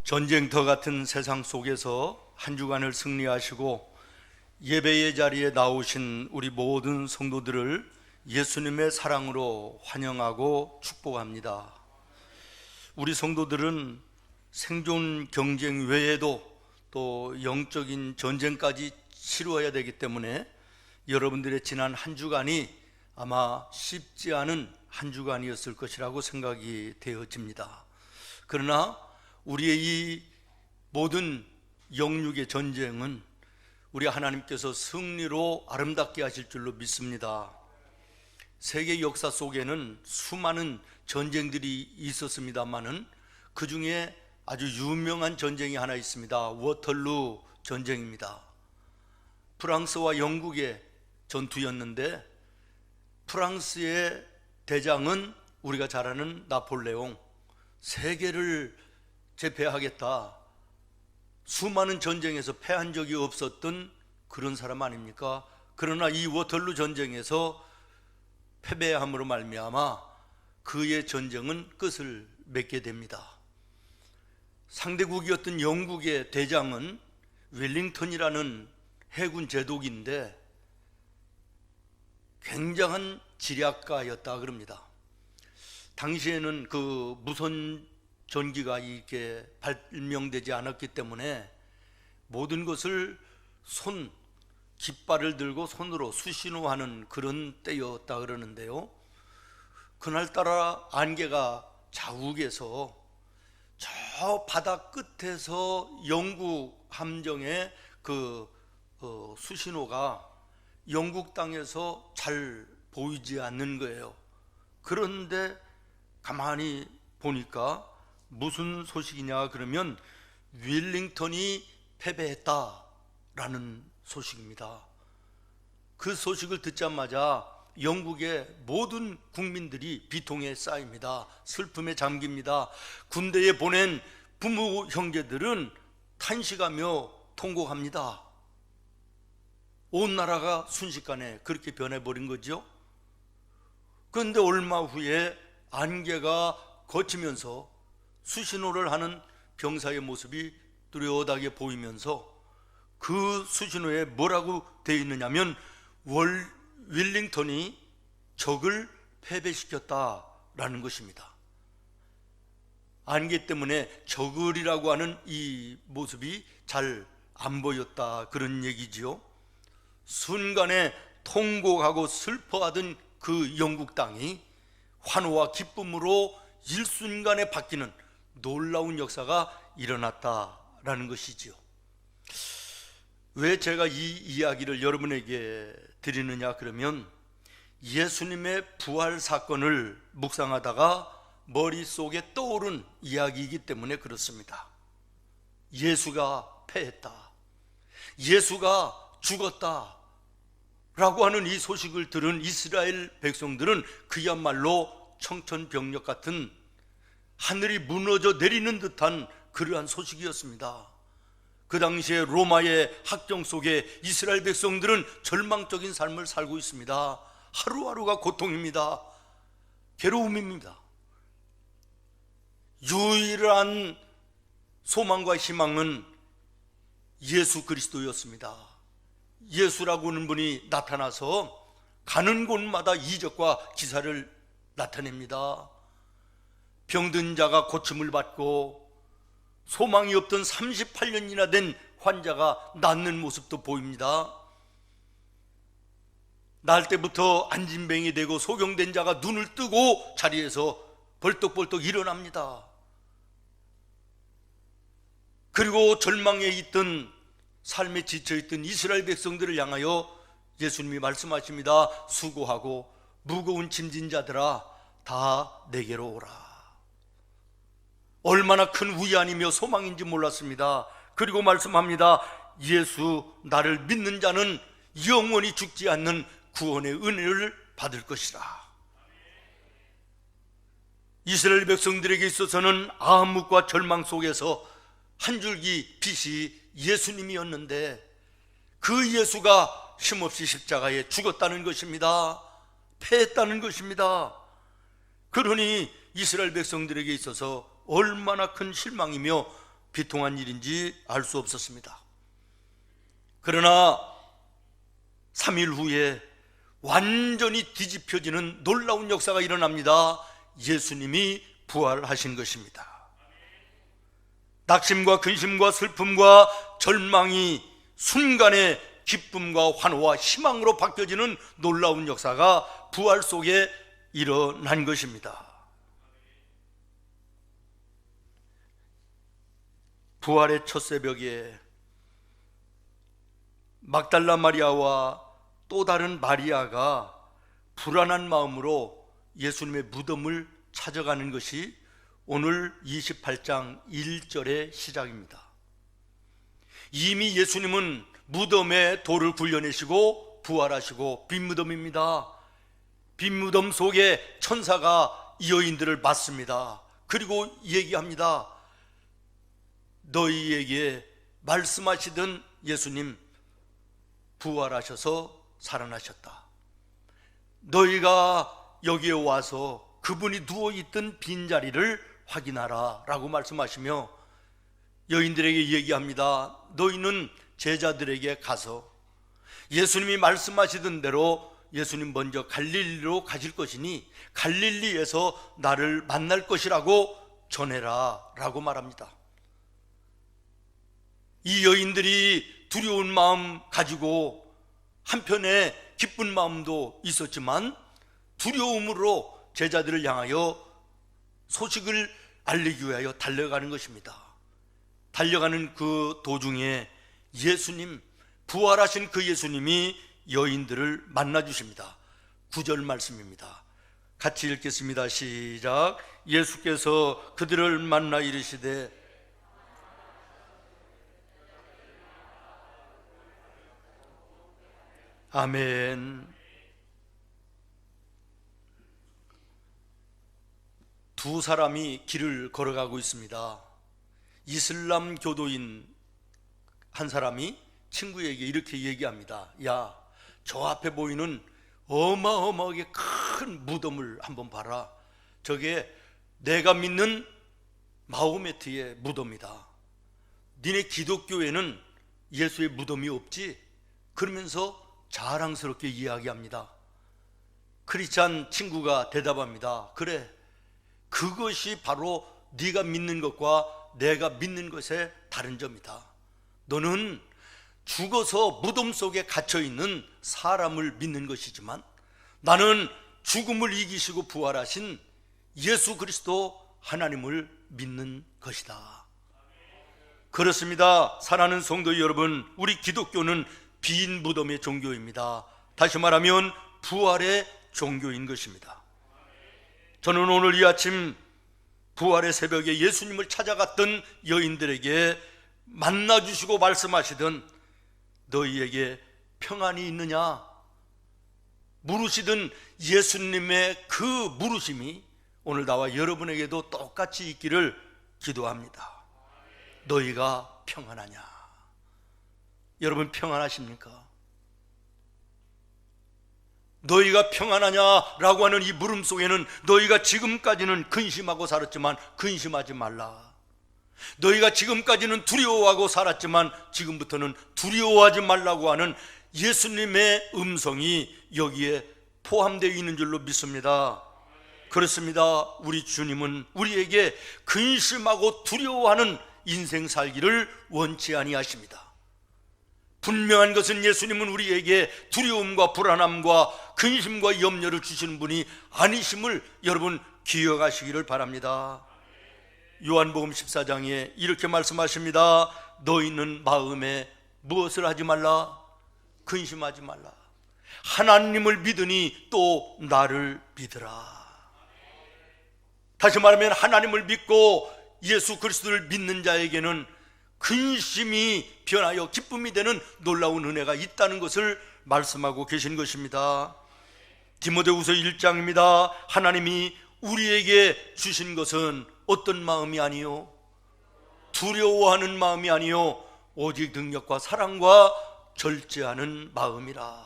전쟁터 같은 세상 속에서 한 주간을 승리하시고 예배의 자리에 나오신 우리 모든 성도들을 예수님의 사랑으로 환영하고 축복합니다. 우리 성도들은 생존 경쟁 외에도 또 영적인 전쟁까지 치루어야 되기 때문에 여러분들의 지난 한 주간이 아마 쉽지 않은 한 주간이었을 것이라고 생각이 되어집니다. 그러나 우리의 이 모든 영육의 전쟁은 우리 하나님께서 승리로 아름답게 하실 줄로 믿습니다. 세계 역사 속에는 수많은 전쟁들이 있었습니다마는 그 중에 아주 유명한 전쟁이 하나 있습니다. 워털루 전쟁입니다. 프랑스와 영국의 전투였는데 프랑스의 대장은 우리가 잘 아는 나폴레옹, 세계를 제패하겠다, 수많은 전쟁에서 패한 적이 없었던 그런 사람 아닙니까? 그러나 이 워털루 전쟁에서 패배함으로 말미암아 그의 전쟁은 끝을 맺게 됩니다. 상대국이었던 영국의 대장은 웰링턴이라는 해군 제독인데 굉장한 지략가였다 그럽니다. 당시에는 그 무선 전기가 이렇게 발명되지 않았기 때문에 모든 것을 깃발을 들고 손으로 수신호하는 그런 때였다 그러는데요. 그날따라 안개가 자욱해서 저 바다 끝에서 영국 함정의 그 수신호가 영국 땅에서 잘 보이지 않는 거예요. 그런데 가만히 보니까 무슨 소식이냐 그러면 웰링턴이 패배했다라는 소식입니다. 그 소식을 듣자마자 영국의 모든 국민들이 비통에 쌓입니다. 슬픔에 잠깁니다. 군대에 보낸 부모 형제들은 탄식하며 통곡합니다. 온 나라가 순식간에 그렇게 변해버린 거죠. 그런데 얼마 후에 안개가 걷히면서 수신호를 하는 병사의 모습이 뚜렷하게 보이면서 그 수신호에 뭐라고 되어 있느냐면 웰링턴이 적을 패배시켰다라는 것입니다. 안개 때문에 적을이라고 하는 이 모습이 잘 안 보였다 그런 얘기지요. 순간에 통곡하고 슬퍼하던 그 영국 땅이 환호와 기쁨으로 일순간에 바뀌는 놀라운 역사가 일어났다라는 것이지요. 왜 제가 이 이야기를 여러분에게 드리느냐 그러면 예수님의 부활 사건을 묵상하다가 머릿속에 떠오른 이야기이기 때문에 그렇습니다. 예수가 패했다, 예수가 죽었다 라고 하는 이 소식을 들은 이스라엘 백성들은 그야말로 청천벽력 같은 하늘이 무너져 내리는 듯한 그러한 소식이었습니다. 그 당시에 로마의 학정 속에 이스라엘 백성들은 절망적인 삶을 살고 있습니다. 하루하루가 고통입니다. 괴로움입니다. 유일한 소망과 희망은 예수 그리스도였습니다. 예수라고 하는 분이 나타나서 가는 곳마다 이적과 기사를 나타냅니다. 병든 자가 고침을 받고 소망이 없던 38년이나 된 환자가 낫는 모습도 보입니다. 날 때부터 안진뱅이 되고 소경된 자가 눈을 뜨고 자리에서 벌떡벌떡 일어납니다. 그리고 절망에 있던, 삶에 지쳐있던 이스라엘 백성들을 향하여 예수님이 말씀하십니다. 수고하고 무거운 짐진 자들아 다 내게로 오라. 얼마나 큰 위안이며 소망인지 몰랐습니다. 그리고 말씀합니다. 예수 나를 믿는 자는 영원히 죽지 않는 구원의 은혜를 받을 것이라. 이스라엘 백성들에게 있어서는 암흑과 절망 속에서 한 줄기 빛이 예수님이었는데 그 예수가 힘없이 십자가에 죽었다는 것입니다. 패했다는 것입니다. 그러니 이스라엘 백성들에게 있어서 얼마나 큰 실망이며 비통한 일인지 알 수 없었습니다. 그러나 3일 후에 완전히 뒤집혀지는 놀라운 역사가 일어납니다. 예수님이 부활하신 것입니다. 낙심과 근심과 슬픔과 절망이 순간에 기쁨과 환호와 희망으로 바뀌어지는 놀라운 역사가 부활 속에 일어난 것입니다. 부활의 첫 새벽에 막달라 마리아와 또 다른 마리아가 불안한 마음으로 예수님의 무덤을 찾아가는 것이 오늘 28장 1절의 시작입니다. 이미 예수님은 무덤에 돌을 굴려내시고 부활하시고 빈 무덤입니다. 빈 무덤 속에 천사가 이 여인들을 맞습니다. 그리고 얘기합니다. 너희에게 말씀하시던 예수님 부활하셔서 살아나셨다. 너희가 여기에 와서 그분이 누워있던 빈자리를 확인하라 라고 말씀하시며 여인들에게 얘기합니다. 너희는 제자들에게 가서 예수님이 말씀하시던 대로 예수님 먼저 갈릴리로 가실 것이니 갈릴리에서 나를 만날 것이라고 전해라 라고 말합니다. 이 여인들이 두려운 마음 가지고 한편에 기쁜 마음도 있었지만 두려움으로 제자들을 향하여 소식을 알리기 위하여 달려가는 것입니다. 달려가는 그 도중에 예수님, 부활하신 그 예수님이 여인들을 만나 주십니다. 9절 말씀입니다. 같이 읽겠습니다. 시작. 예수께서 그들을 만나 이르시되 아멘. 두 사람이 길을 걸어가고 있습니다. 이슬람 교도인 한 사람이 친구에게 이렇게 얘기합니다. 야, 저 앞에 보이는 어마어마하게 큰 무덤을 한번 봐라. 저게 내가 믿는 마호메트의 무덤이다. 니네 기독교에는 예수의 무덤이 없지? 그러면서 자랑스럽게 이야기합니다. 크리스찬 친구가 대답합니다. 그래, 그것이 바로 네가 믿는 것과 내가 믿는 것의 다른 점이다. 너는 죽어서 무덤 속에 갇혀있는 사람을 믿는 것이지만 나는 죽음을 이기시고 부활하신 예수 그리스도 하나님을 믿는 것이다. 그렇습니다. 사랑하는 성도 여러분, 우리 기독교는 빈 무덤의 종교입니다. 다시 말하면 부활의 종교인 것입니다. 저는 오늘 이 아침 부활의 새벽에 예수님을 찾아갔던 여인들에게 만나주시고 말씀하시던 너희에게 평안이 있느냐 물으시던 예수님의 그 물으심이 오늘 나와 여러분에게도 똑같이 있기를 기도합니다. 너희가 평안하냐? 여러분 평안하십니까? 너희가 평안하냐라고 하는 이 물음 속에는 너희가 지금까지는 근심하고 살았지만 근심하지 말라. 너희가 지금까지는 두려워하고 살았지만 지금부터는 두려워하지 말라고 하는 예수님의 음성이 여기에 포함되어 있는 줄로 믿습니다. 그렇습니다. 우리 주님은 우리에게 근심하고 두려워하는 인생 살기를 원치 아니하십니다. 분명한 것은 예수님은 우리에게 두려움과 불안함과 근심과 염려를 주시는 분이 아니심을 여러분 기억하시기를 바랍니다. 요한복음 14장에 이렇게 말씀하십니다. 너희는 마음에 무엇을 하지 말라? 근심하지 말라. 하나님을 믿으니 또 나를 믿으라. 다시 말하면 하나님을 믿고 예수 그리스도를 믿는 자에게는 근심이 변하여 기쁨이 되는 놀라운 은혜가 있다는 것을 말씀하고 계신 것입니다. 디모데후서 1장입니다. 하나님이 우리에게 주신 것은 어떤 마음이 아니요 두려워하는 마음이 아니요 오직 능력과 사랑과 절제하는 마음이라.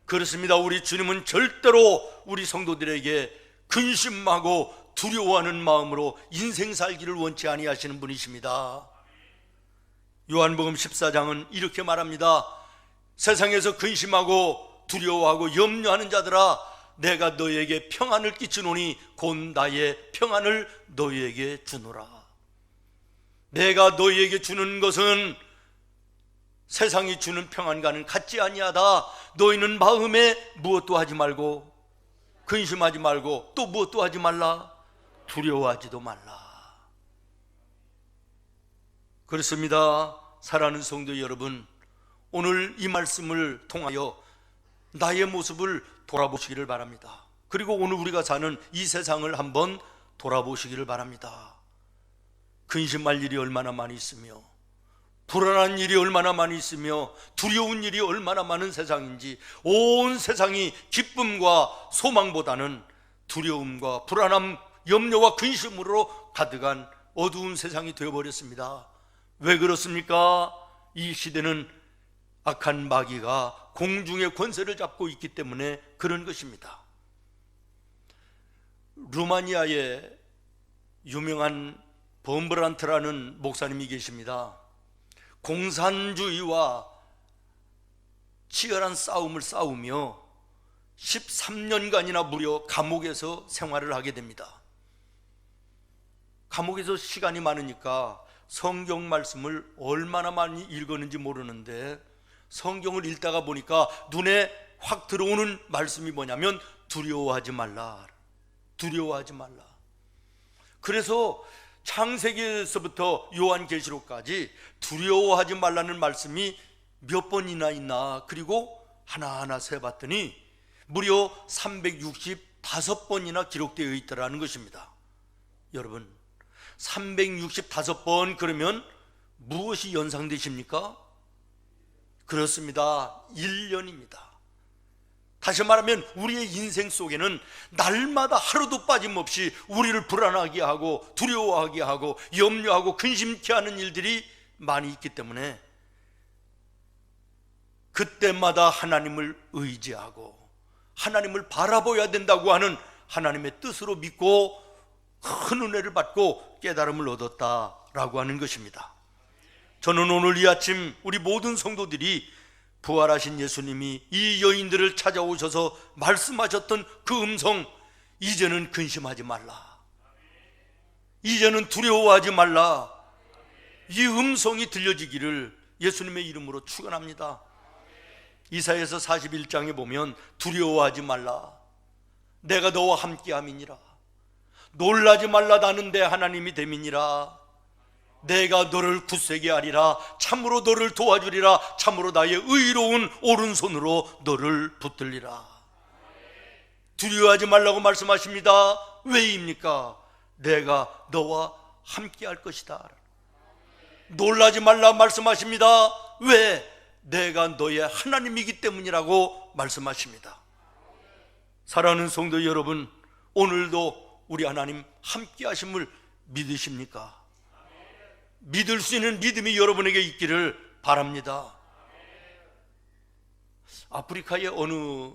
그렇습니다. 우리 주님은 절대로 우리 성도들에게 근심하고 두려워하는 마음으로 인생 살기를 원치 아니하시는 분이십니다. 요한복음 14장은 이렇게 말합니다. 세상에서 근심하고 두려워하고 염려하는 자들아, 내가 너희에게 평안을 끼치노니 곧 나의 평안을 너희에게 주노라. 내가 너희에게 주는 것은 세상이 주는 평안과는 같지 아니하다. 너희는 마음에 무엇도 하지 말고 근심하지 말고 또 무엇도 하지 말라. 두려워하지도 말라. 그렇습니다. 사랑하는 성도 여러분, 오늘 이 말씀을 통하여 나의 모습을 돌아보시기를 바랍니다. 그리고 오늘 우리가 사는 이 세상을 한번 돌아보시기를 바랍니다. 근심할 일이 얼마나 많이 있으며 불안한 일이 얼마나 많이 있으며 두려운 일이 얼마나 많은 세상인지, 온 세상이 기쁨과 소망보다는 두려움과 불안함, 염려와 근심으로 가득한 어두운 세상이 되어버렸습니다. 왜 그렇습니까? 이 시대는 악한 마귀가 공중의 권세를 잡고 있기 때문에 그런 것입니다. 루마니아에 유명한 범브란트라는 목사님이 계십니다. 공산주의와 치열한 싸움을 싸우며 13년간이나 무려 감옥에서 생활을 하게 됩니다. 감옥에서 시간이 많으니까 성경 말씀을 얼마나 많이 읽었는지 모르는데, 성경을 읽다가 보니까 눈에 확 들어오는 말씀이 뭐냐면 두려워하지 말라, 두려워하지 말라. 그래서 창세기에서부터 요한계시록까지 두려워하지 말라는 말씀이 몇 번이나 있나, 그리고 하나하나 세봤더니 무려 365번이나 기록되어 있더라는 것입니다. 여러분, 365번 그러면 무엇이 연상되십니까? 그렇습니다. 1년입니다. 다시 말하면 우리의 인생 속에는 날마다 하루도 빠짐없이 우리를 불안하게 하고 두려워하게 하고 염려하고 근심케 하는 일들이 많이 있기 때문에 그때마다 하나님을 의지하고 하나님을 바라봐야 된다고 하는 하나님의 뜻으로 믿고 큰 은혜를 받고 깨달음을 얻었다라고 하는 것입니다. 저는 오늘 이 아침 우리 모든 성도들이 부활하신 예수님이 이 여인들을 찾아오셔서 말씀하셨던 그 음성, 이제는 근심하지 말라, 이제는 두려워하지 말라, 이 음성이 들려지기를 예수님의 이름으로 축원합니다. 이사야서 41장에 보면 두려워하지 말라, 내가 너와 함께함이니라, 놀라지 말라, 나는 내 하나님이 됨이니라, 내가 너를 굳세게 하리라, 참으로 너를 도와주리라, 참으로 나의 의로운 오른손으로 너를 붙들리라. 두려워하지 말라고 말씀하십니다. 왜입니까? 내가 너와 함께 할 것이다. 놀라지 말라 말씀하십니다. 왜? 내가 너의 하나님이기 때문이라고 말씀하십니다. 사랑하는 성도 여러분, 오늘도 우리 하나님 함께 하심을 믿으십니까? 믿을 수 있는 믿음이 여러분에게 있기를 바랍니다. 아프리카의 어느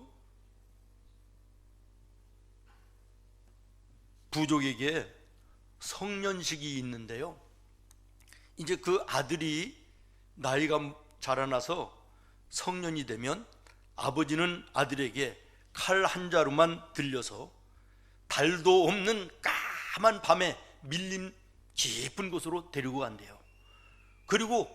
부족에게 성년식이 있는데요, 이제 그 아들이 나이가 자라나서 성년이 되면 아버지는 아들에게 칼 한 자루만 들려서 달도 없는 까만 밤에 밀림 깊은 곳으로 데리고 간대요. 그리고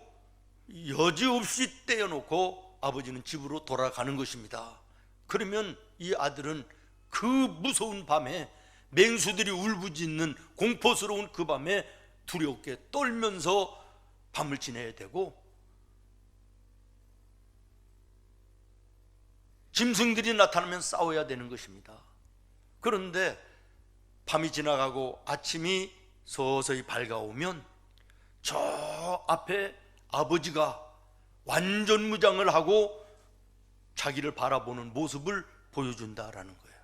여지없이 떼어놓고 아버지는 집으로 돌아가는 것입니다. 그러면 이 아들은 그 무서운 밤에, 맹수들이 울부짖는 공포스러운 그 밤에 두렵게 떨면서 밤을 지내야 되고, 짐승들이 나타나면 싸워야 되는 것입니다. 그런데 밤이 지나가고 아침이 서서히 밝아오면 저 앞에 아버지가 완전 무장을 하고 자기를 바라보는 모습을 보여준다라는 거예요.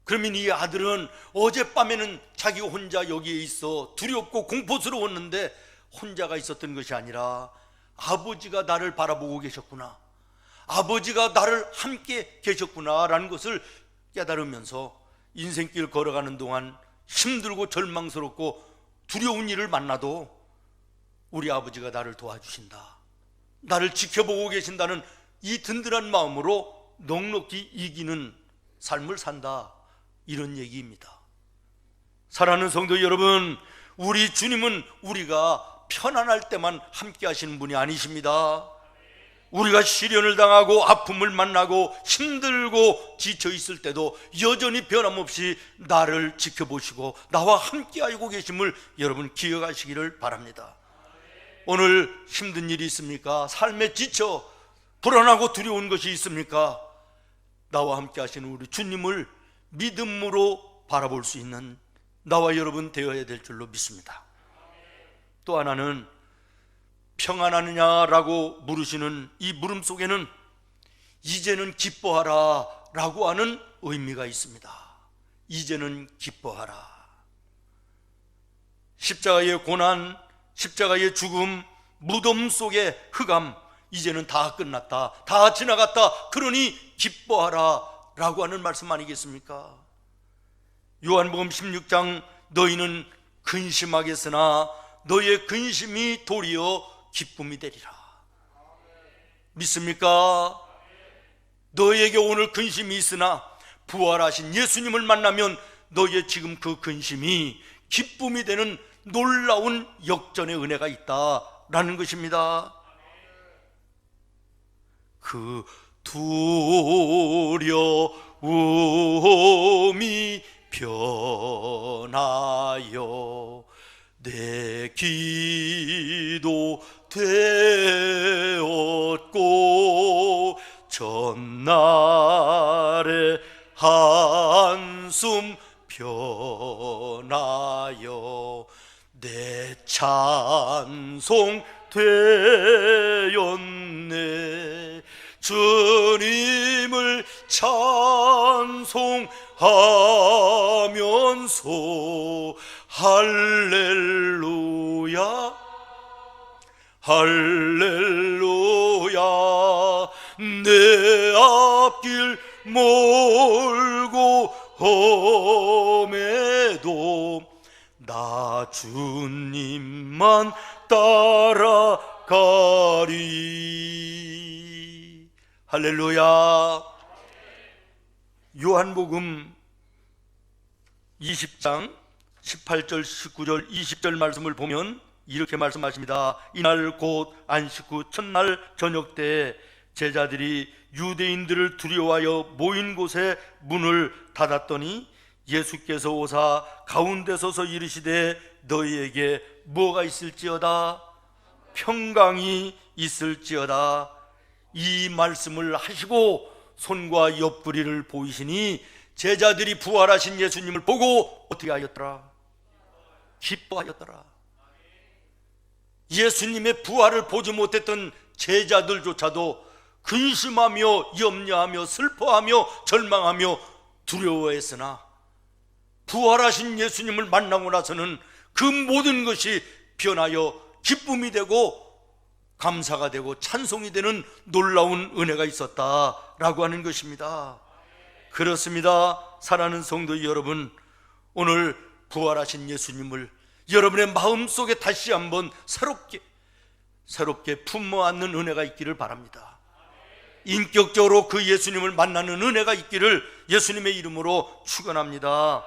그러면 이 아들은 어젯밤에는 자기 혼자 여기에 있어 두렵고 공포스러웠는데 혼자가 있었던 것이 아니라 아버지가 나를 바라보고 계셨구나, 아버지가 나를 함께 계셨구나라는 것을 깨달으면서 인생길 걸어가는 동안 힘들고 절망스럽고 두려운 일을 만나도 우리 아버지가 나를 도와주신다, 나를 지켜보고 계신다는 이 든든한 마음으로 넉넉히 이기는 삶을 산다, 이런 얘기입니다. 사랑하는 성도 여러분, 우리 주님은 우리가 편안할 때만 함께 하시는 분이 아니십니다. 우리가 시련을 당하고 아픔을 만나고 힘들고 지쳐 있을 때도 여전히 변함없이 나를 지켜보시고 나와 함께 하고 계심을 여러분 기억하시기를 바랍니다. 오늘 힘든 일이 있습니까? 삶에 지쳐 불안하고 두려운 것이 있습니까? 나와 함께 하시는 우리 주님을 믿음으로 바라볼 수 있는 나와 여러분 되어야 될 줄로 믿습니다. 또 하나는 평안하느냐라고 물으시는 이 물음 속에는 이제는 기뻐하라 라고 하는 의미가 있습니다. 이제는 기뻐하라. 십자가의 고난, 십자가의 죽음, 무덤 속의 흑암, 이제는 다 끝났다, 다 지나갔다, 그러니 기뻐하라 라고 하는 말씀 아니겠습니까? 요한복음 16장 너희는 근심하겠으나 너의 근심이 도리어 기쁨이 되리라. 믿습니까? 너에게 오늘 근심이 있으나 부활하신 예수님을 만나면 너의 지금 그 근심이 기쁨이 되는 놀라운 역전의 은혜가 있다라는 것입니다. 그 두려움이 변하여 내 기도 되었고 전날의 한숨 변하여 내 찬송 되었네. 주님을 찬송하면서 할렐루야 할렐루야 내 앞길 멀고 험해도 나 주님만 따라가리. 할렐루야. 요한복음 20장 18절 19절 20절 말씀을 보면 이렇게 말씀하십니다. 이날 곧 안식 후 첫날 저녁 때 제자들이 유대인들을 두려워하여 모인 곳에 문을 닫았더니 예수께서 오사 가운데 서서 이르시되 너희에게 뭐가 있을지어다, 평강이 있을지어다. 이 말씀을 하시고 손과 옆구리를 보이시니 제자들이 부활하신 예수님을 보고 어떻게 하였더라? 기뻐하였더라. 예수님의 부활을 보지 못했던 제자들조차도 근심하며 염려하며 슬퍼하며 절망하며 두려워했으나 부활하신 예수님을 만나고 나서는 그 모든 것이 변하여 기쁨이 되고 감사가 되고 찬송이 되는 놀라운 은혜가 있었다라고 하는 것입니다. 그렇습니다. 사랑하는 성도 여러분, 오늘 부활하신 예수님을 여러분의 마음속에 다시 한번 새롭게 품어 안는 은혜가 있기를 바랍니다. 인격적으로 그 예수님을 만나는 은혜가 있기를 예수님의 이름으로 축원합니다.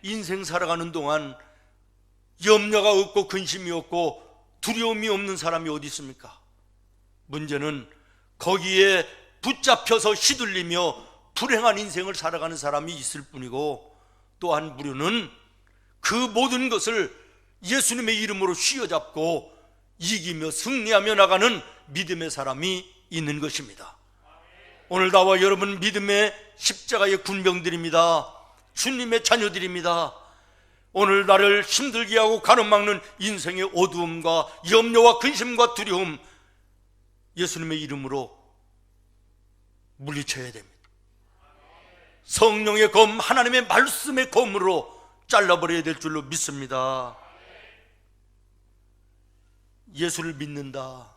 인생 살아가는 동안 염려가 없고 근심이 없고 두려움이 없는 사람이 어디 있습니까? 문제는 거기에 붙잡혀서 시들리며 불행한 인생을 살아가는 사람이 있을 뿐이고, 또한 무료는 그 모든 것을 예수님의 이름으로 휘어잡고 이기며 승리하며 나가는 믿음의 사람이 있는 것입니다. 오늘 나와 여러분 믿음의 십자가의 군병들입니다. 주님의 자녀들입니다. 오늘 나를 힘들게 하고 가로막는 인생의 어두움과 염려와 근심과 두려움, 예수님의 이름으로 물리쳐야 됩니다. 성령의 검, 하나님의 말씀의 검으로 잘라버려야 될 줄로 믿습니다. 예수를 믿는다,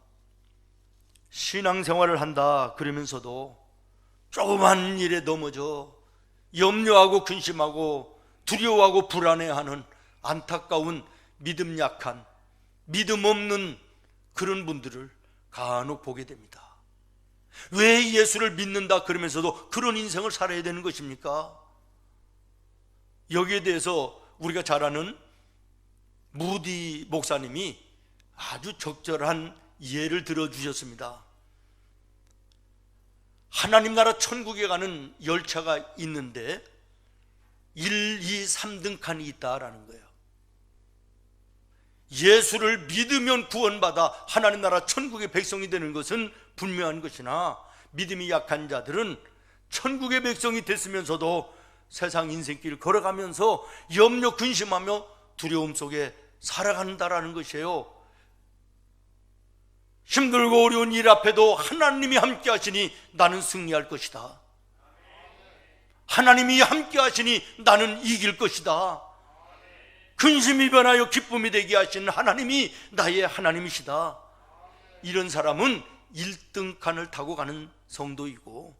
신앙생활을 한다 그러면서도 조그만 일에 넘어져 염려하고 근심하고 두려워하고 불안해하는 안타까운 믿음 약한, 믿음 없는 그런 분들을 간혹 보게 됩니다. 왜 예수를 믿는다 그러면서도 그런 인생을 살아야 되는 것입니까? 여기에 대해서 우리가 잘 아는 무디 목사님이 아주 적절한 예를 들어주셨습니다. 하나님 나라 천국에 가는 열차가 있는데 1, 2, 3등 칸이 있다라는 거예요. 예수를 믿으면 구원받아 하나님 나라 천국의 백성이 되는 것은 분명한 것이나, 믿음이 약한 자들은 천국의 백성이 됐으면서도 세상 인생길을 걸어가면서 염려 근심하며 두려움 속에 살아간다라는 것이에요. 힘들고 어려운 일 앞에도 하나님이 함께 하시니 나는 승리할 것이다. 하나님이 함께 하시니 나는 이길 것이다. 근심이 변하여 기쁨이 되게 하시는 하나님이 나의 하나님이시다. 이런 사람은 1등 칸을 타고 가는 성도이고,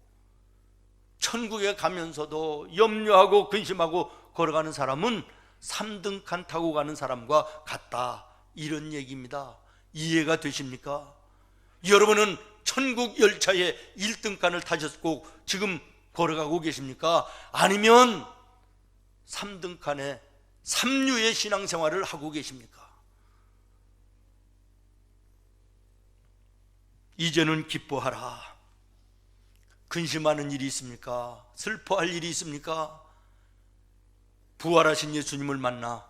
천국에 가면서도 염려하고 근심하고 걸어가는 사람은 3등 칸 타고 가는 사람과 같다, 이런 얘기입니다. 이해가 되십니까? 여러분은 천국 열차에 1등 칸을 타셨고 지금 걸어가고 계십니까? 아니면 3등 칸에 3류의 신앙생활을 하고 계십니까? 이제는 기뻐하라. 근심하는 일이 있습니까? 슬퍼할 일이 있습니까? 부활하신 예수님을 만나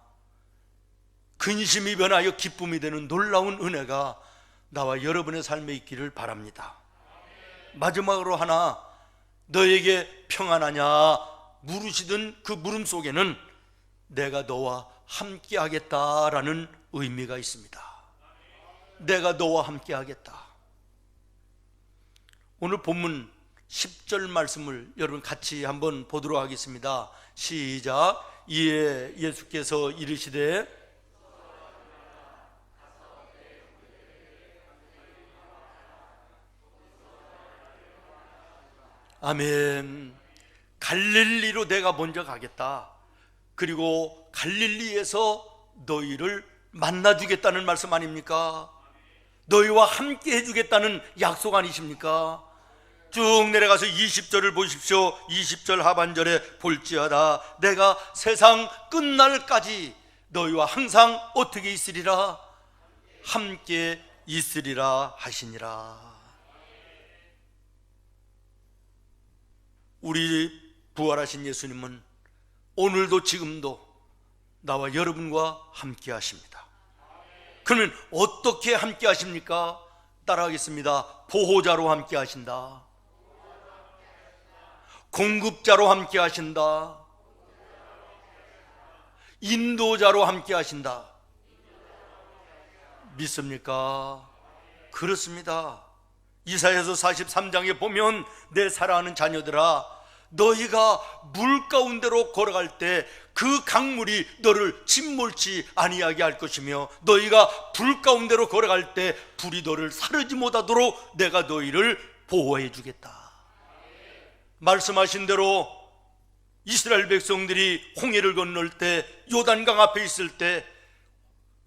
근심이 변하여 기쁨이 되는 놀라운 은혜가 나와 여러분의 삶에 있기를 바랍니다. 마지막으로 하나, 너에게 평안하냐 물으시던 그 물음 속에는 내가 너와 함께 하겠다라는 의미가 있습니다. 내가 너와 함께 하겠다. 오늘 본문 10절 말씀을 여러분 같이 한번 보도록 하겠습니다. 시작. 이에 예수께서 이르시되 아멘. 갈릴리로 내가 먼저 가겠다. 그리고 갈릴리에서 너희를 만나주겠다는 말씀 아닙니까? 너희와 함께 해주겠다는 약속 아니십니까? 쭉 내려가서 20절을 보십시오. 20절 하반절에 볼지어다 내가 세상 끝날까지 너희와 항상 어떻게 있으리라? 함께 있으리라 하시니라. 우리 부활하신 예수님은 오늘도 지금도 나와 여러분과 함께 하십니다. 그러면 어떻게 함께 하십니까? 따라하겠습니다. 보호자로 함께 하신다. 공급자로 함께 하신다. 인도자로 함께 하신다. 믿습니까? 그렇습니다. 이사야서 43장에 보면 내 사랑하는 자녀들아, 너희가 물 가운데로 걸어갈 때 그 강물이 너를 짓몰지 아니하게 할 것이며, 너희가 불 가운데로 걸어갈 때 불이 너를 사르지 못하도록 내가 너희를 보호해 주겠다. 말씀하신 대로 이스라엘 백성들이 홍해를 건널 때, 요단강 앞에 있을 때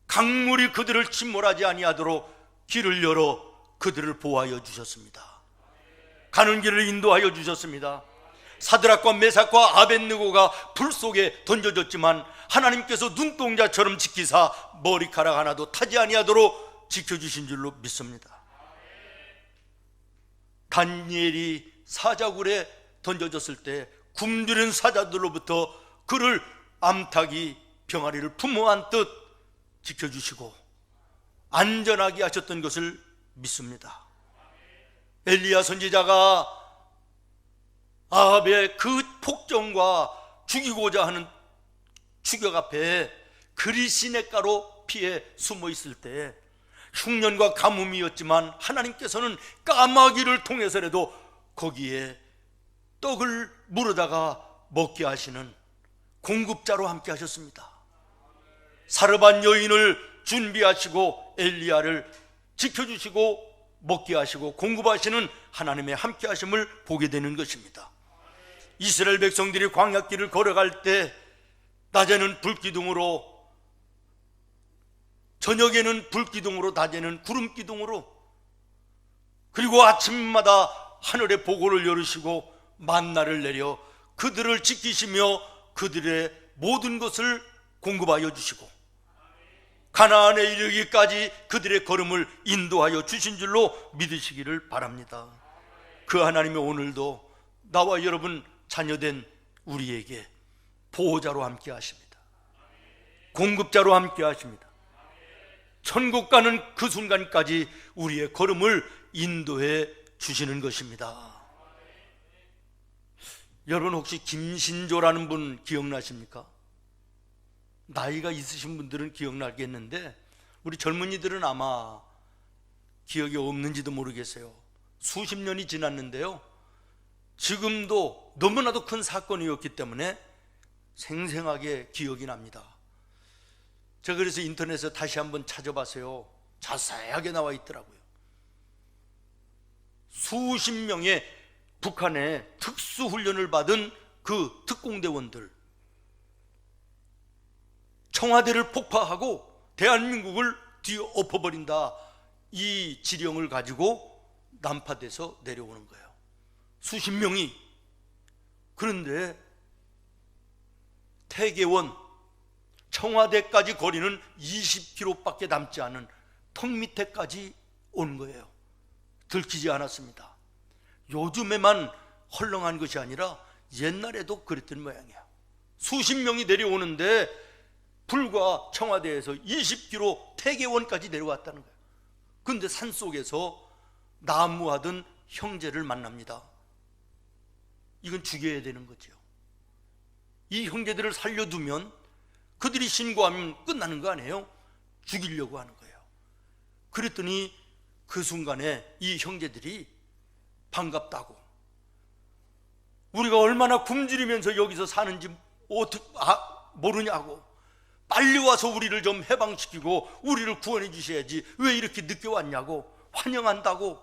강물이 그들을 침몰하지 아니하도록 길을 열어 그들을 보호하여 주셨습니다. 가는 길을 인도하여 주셨습니다. 사드락과 메삭과 아벳느고가 불 속에 던져졌지만 하나님께서 눈동자처럼 지키사 머리카락 하나도 타지 아니하도록 지켜주신 줄로 믿습니다. 다니엘이 사자굴에 던져졌을 때 굶주린 사자들로부터 그를 암탉이 병아리를 품어 안듯 지켜주시고 안전하게 하셨던 것을 믿습니다. 엘리야 선지자가 아합의 그 폭정과 죽이고자 하는 추격 앞에 그리시네가로 피해 숨어 있을 때 흉년과 가뭄이었지만 하나님께서는 까마귀를 통해서라도 거기에 떡을 물어다가 먹게 하시는 공급자로 함께 하셨습니다. 사르반 여인을 준비하시고 엘리야를 지켜주시고 먹게 하시고 공급하시는 하나님의 함께 하심을 보게 되는 것입니다. 이스라엘 백성들이 광야길을 걸어갈 때 낮에는 불기둥으로, 저녁에는 불기둥으로, 낮에는 구름기둥으로, 그리고 아침마다 하늘의 보고를 열으시고 만나를 내려 그들을 지키시며 그들의 모든 것을 공급하여 주시고 가나안에 이르기까지 그들의 걸음을 인도하여 주신 줄로 믿으시기를 바랍니다. 그 하나님이 오늘도 나와 여러분 자녀된 우리에게 보호자로 함께 하십니다. 공급자로 함께 하십니다. 천국 가는 그 순간까지 우리의 걸음을 인도해 주시는 것입니다. 여러분 혹시 김신조라는 분 기억나십니까? 나이가 있으신 분들은 기억나겠는데 우리 젊은이들은 아마 기억이 없는지도 모르겠어요. 수십 년이 지났는데요, 지금도 너무나도 큰 사건이었기 때문에 생생하게 기억이 납니다. 제가 그래서 인터넷에 다시 한번 찾아봤어요. 자세하게 나와 있더라고요. 수십 명의 북한의 특수훈련을 받은 그 특공대원들, 청와대를 폭파하고 대한민국을 뒤엎어버린다, 이 지령을 가지고 난파돼서 내려오는 거예요. 수십 명이. 그런데 태계원, 청와대까지 거리는 20km밖에 남지 않은 턱 밑에까지 온 거예요. 들키지 않았습니다. 요즘에만 헐렁한 것이 아니라 옛날에도 그랬던 모양이야. 수십 명이 내려오는데 불과 청와대에서 20km 태계원까지 내려왔다는 거예요. 그런데 산속에서 나무하던 형제를 만납니다. 이건 죽여야 되는 거죠. 이 형제들을 살려두면 그들이 신고하면 끝나는 거 아니에요? 죽이려고 하는 거예요. 그랬더니 그 순간에 이 형제들이 반갑다고, 우리가 얼마나 굶주리면서 여기서 사는지 모르냐고, 빨리 와서 우리를 좀 해방시키고 우리를 구원해 주셔야지 왜 이렇게 늦게 왔냐고, 환영한다고,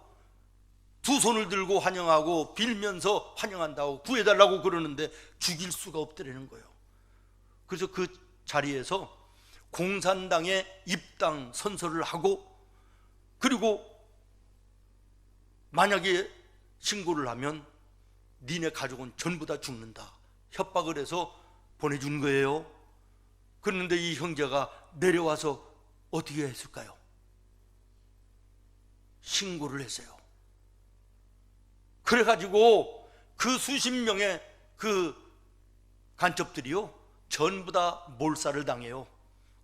두 손을 들고 환영하고 빌면서 환영한다고, 구해달라고 그러는데 죽일 수가 없더라는 거예요. 그래서 그 자리에서 공산당에 입당 선서를 하고, 그리고 만약에 신고를 하면 니네 가족은 전부 다 죽는다, 협박을 해서 보내준 거예요. 그런데 이 형제가 내려와서 어떻게 했을까요? 신고를 했어요. 그래가지고 그 수십 명의 그 간첩들이요, 전부 다 몰살을 당해요.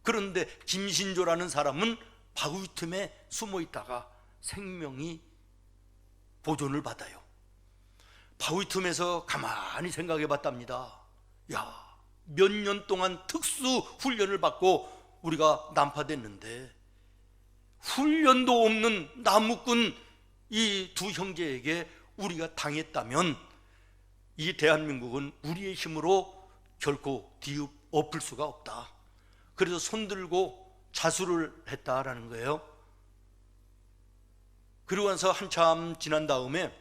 그런데 김신조라는 사람은 바위 틈에 숨어 있다가 생명이 보존을 받아요. 바위 틈에서 가만히 생각해 봤답니다. 야, 몇 년 동안 특수 훈련을 받고 우리가 난파됐는데 훈련도 없는 나무꾼 이 두 형제에게 우리가 당했다면 이 대한민국은 우리의 힘으로 결코 뒤엎을 수가 없다. 그래서 손들고 자수를 했다라는 거예요. 그리고 나서 한참 지난 다음에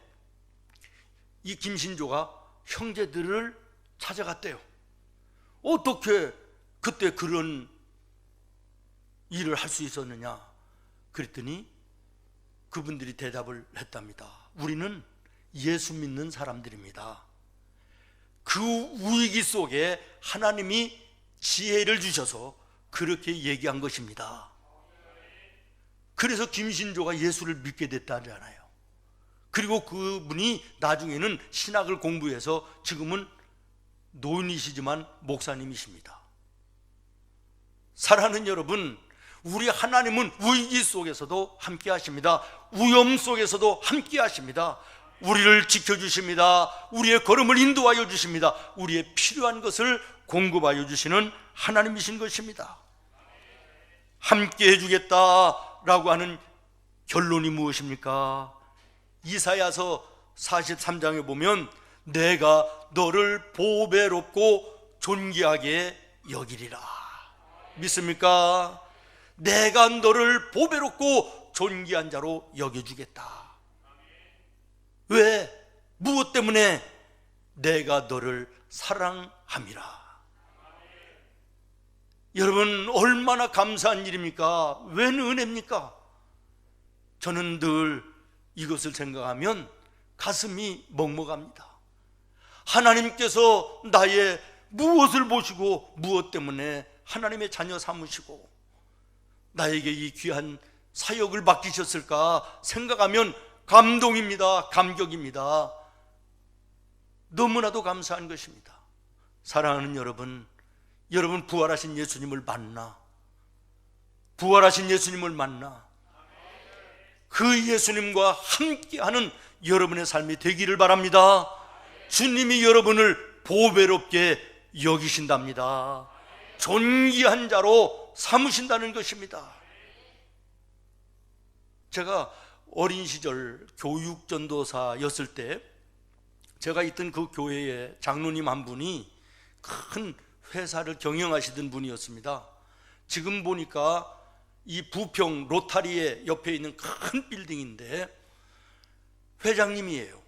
이 김신조가 형제들을 찾아갔대요. 어떻게 그때 그런 일을 할 수 있었느냐 그랬더니 그분들이 대답을 했답니다. 우리는 예수 믿는 사람들입니다. 그 위기 속에 하나님이 지혜를 주셔서 그렇게 얘기한 것입니다. 그래서 김신조가 예수를 믿게 됐다잖아요. 그리고 그분이 나중에는 신학을 공부해서 지금은 노인이시지만 목사님이십니다. 사랑하는 여러분, 우리 하나님은 위기 속에서도 함께 하십니다. 위험 속에서도 함께 하십니다. 우리를 지켜주십니다. 우리의 걸음을 인도하여 주십니다. 우리의 필요한 것을 공급하여 주시는 하나님이신 것입니다. 함께 해주겠다라고 하는 결론이 무엇입니까? 이사야서 43장에 보면 내가 너를 보배롭고 존귀하게 여기리라. 믿습니까? 내가 너를 보배롭고 존귀한 자로 여겨주겠다. 왜? 무엇 때문에? 내가 너를 사랑함이라. 여러분, 얼마나 감사한 일입니까? 웬 은혜입니까? 저는 늘 이것을 생각하면 가슴이 먹먹합니다. 하나님께서 나의 무엇을 보시고 무엇 때문에 하나님의 자녀 삼으시고 나에게 이 귀한 사역을 맡기셨을까 생각하면 감동입니다. 감격입니다. 너무나도 감사한 것입니다. 사랑하는 여러분, 여러분 부활하신 예수님을 만나, 부활하신 예수님을 만나 그 예수님과 함께하는 여러분의 삶이 되기를 바랍니다. 주님이 여러분을 보배롭게 여기신답니다. 존귀한 자로 삼으신다는 것입니다. 제가 어린 시절 교육전도사였을 때 제가 있던 그 교회에 장로님 한 분이 큰 회사를 경영하시던 분이었습니다. 지금 보니까 이 부평 로타리에 옆에 있는 큰 빌딩인데 회장님이에요.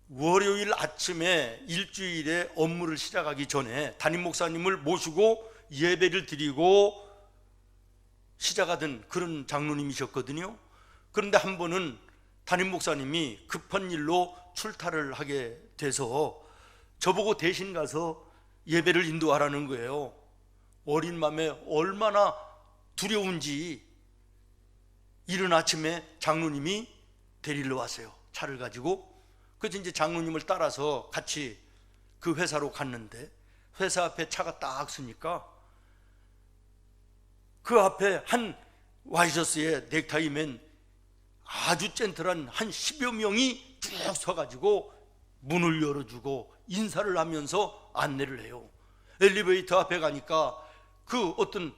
월요일 아침에 일주일에 업무를 시작하기 전에 담임 목사님을 모시고 예배를 드리고 시작하던 그런 장로님이셨거든요. 그런데 한 번은 담임 목사님이 급한 일로 출타를 하게 돼서 저보고 대신 가서 예배를 인도하라는 거예요. 어린 마음에 얼마나 두려운지 이른 아침에 장로님이 데리러 왔어요. 차를 가지고. 그래서 이제 장로님을 따라서 같이 그 회사로 갔는데 회사 앞에 차가 딱 서니까 그 앞에 한 와이셔츠에 넥타이 맨 아주 젠틀한 한 10여 명이 쭉 서가지고 문을 열어주고 인사를 하면서 안내를 해요. 엘리베이터 앞에 가니까 그 어떤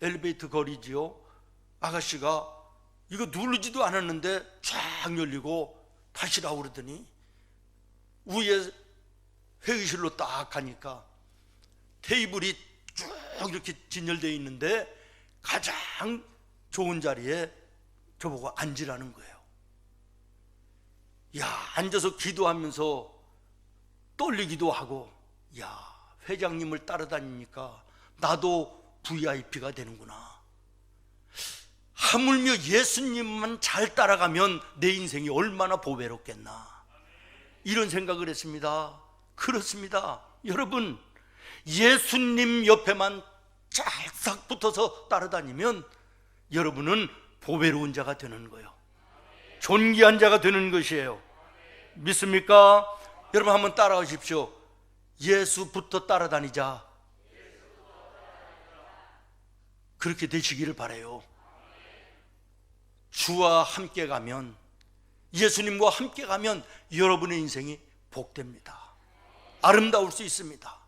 엘리베이터 거리지요. 아가씨가 이거 누르지도 않았는데 쫙 열리고 다시라고 그러더니 위에 회의실로 딱 가니까 테이블이 쭉 이렇게 진열되어 있는데 가장 좋은 자리에 저보고 앉으라는 거예요. 야, 앉아서 기도하면서 떨리기도 하고, 야, 회장님을 따라다니니까 나도 VIP가 되는구나. 하물며 예수님만 잘 따라가면 내 인생이 얼마나 보배롭겠나, 이런 생각을 했습니다. 그렇습니다. 여러분, 예수님 옆에만 쫙싹 붙어서 따라다니면 여러분은 보배로운 자가 되는 거예요. 존귀한 자가 되는 것이에요. 믿습니까? 여러분 한번 따라하십시오. 예수부터 따라다니자. 그렇게 되시기를 바라요. 주와 함께 가면, 예수님과 함께 가면 여러분의 인생이 복됩니다. 아름다울 수 있습니다.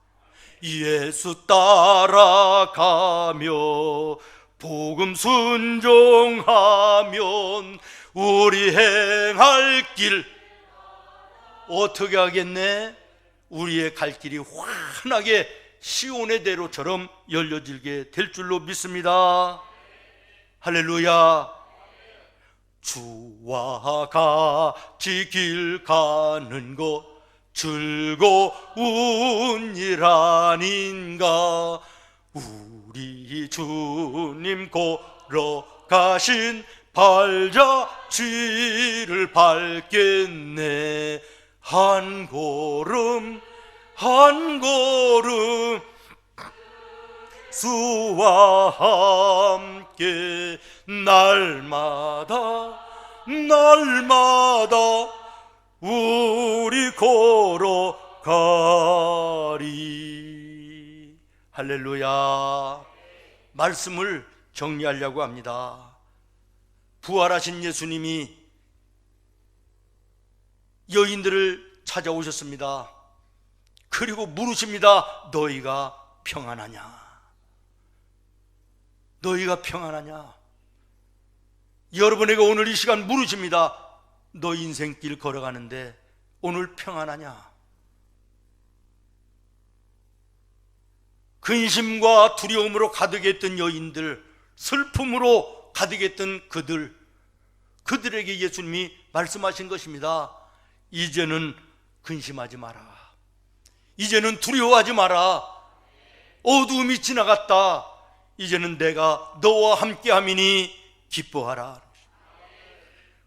예수 따라가며 복음 순종하면 우리 행할 길 어떻게 하겠네? 우리의 갈 길이 환하게 시온의 대로처럼 열려지게 될 줄로 믿습니다. 할렐루야. 주와 같이 길 가는 것 즐거운 일 아닌가. 우리 주님 걸어가신 발자취를 밟겠네. 한 걸음 한 걸음 주와 함께 날마다 날마다 우리 걸어가리. 할렐루야. 말씀을 정리하려고 합니다. 부활하신 예수님이 여인들을 찾아오셨습니다. 그리고 물으십니다. 너희가 평안하냐? 너희가 평안하냐? 여러분에게 오늘 이 시간 물으십니다. 너 인생길 걸어가는데 오늘 평안하냐? 근심과 두려움으로 가득했던 여인들, 슬픔으로 가득했던 그들에게 예수님이 말씀하신 것입니다. 이제는 근심하지 마라. 이제는 두려워하지 마라. 어두움이 지나갔다. 이제는 내가 너와 함께함이니 기뻐하라.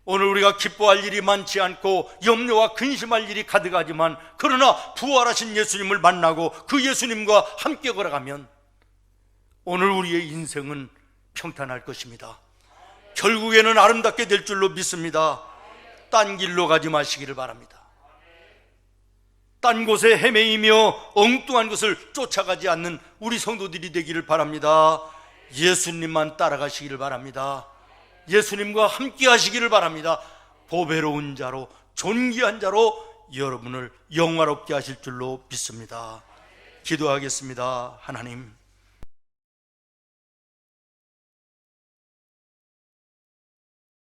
오늘 우리가 기뻐할 일이 많지 않고 염려와 근심할 일이 가득하지만, 그러나 부활하신 예수님을 만나고 그 예수님과 함께 걸어가면 오늘 우리의 인생은 평탄할 것입니다. 결국에는 아름답게 될 줄로 믿습니다. 딴 길로 가지 마시기를 바랍니다. 딴 곳에 헤매이며 엉뚱한 것을 쫓아가지 않는 우리 성도들이 되기를 바랍니다. 예수님만 따라가시기를 바랍니다. 예수님과 함께 하시기를 바랍니다. 보배로운 자로, 존귀한 자로 여러분을 영화롭게 하실 줄로 믿습니다. 기도하겠습니다. 하나님,